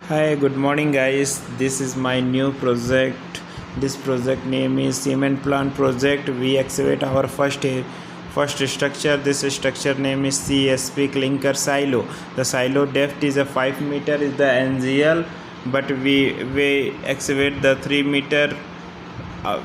Hi, good morning, guys. This is my new project. This project name is cement plant project. We excavate our first structure. This structure name is CSP clinker silo. The silo depth is a 5 meter is the NGL, but we excavate the 3 meter. Uh,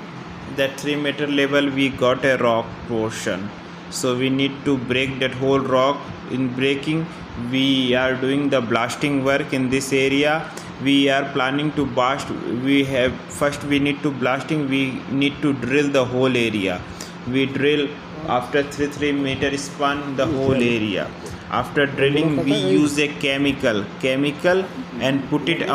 that 3 meter level we got a rock portion, so we need to break that whole rock. In breaking, we are doing the blasting work in this area. We are planning to blast. We need to blasting. We need to drill the whole area. We drill after 3 meter span the whole area. After drilling, we use a chemical and put it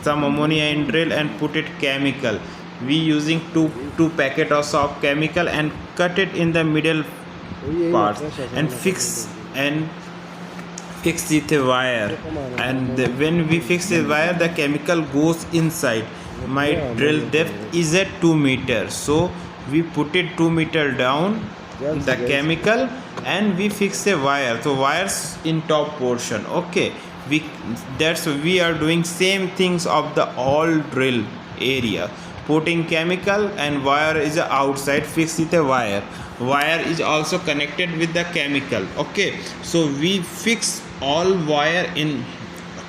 some ammonia in drill and put it chemical. We using two packets of chemical and cut it in the middle parts and fix it a wire. And when we fix the wire, the chemical goes inside. My drill depth is at 2 meters, so we put it 2 meter down the chemical and we fix a wire. So wires in top portion. Okay, we are doing same things of the all drill area. Putting chemical and wire is outside, fix with a wire is also connected with the chemical. Okay, so we fix all wire in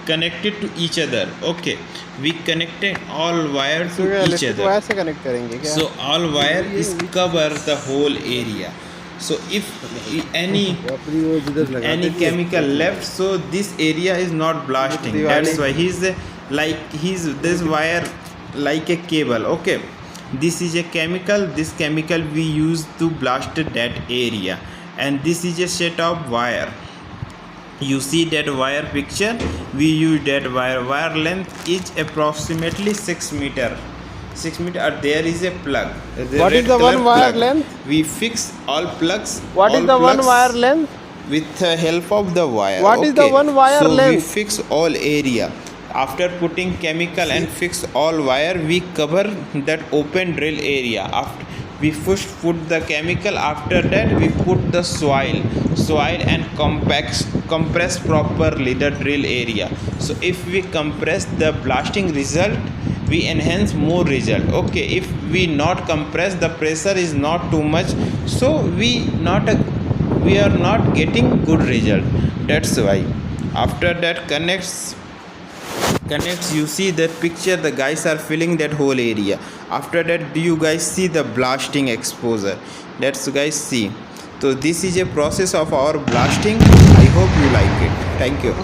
connected to each other. Okay, we connected all wire to each other. So all wire is cover the whole area. So if any chemical left, so this area is not blasting. That's why he's this wire like a cable. Okay, this is a chemical. This chemical we use to blast that area, and this is a set of wire. You see that wire picture? We use that wire length is approximately 6 meter. 6 meter. There is a plug. What is the one wire length? We fix all plugs. What is the one wire length? With the help of the wire. What is the one wire length? So we fix all area. After putting chemical and fix all wire, we cover that open drill area. After we first put the chemical, after that we put the soil and compress properly the drill area. So if we compress the blasting result, we enhance more result. Okay, if we not compress, the pressure is not too much, so we are not getting good result. That's why after that connects, you see that picture, the guys are filling that whole area. After that, do you guys see the blasting exposure? That's guys see. So this is a process of our blasting. I hope you like it. Thank you.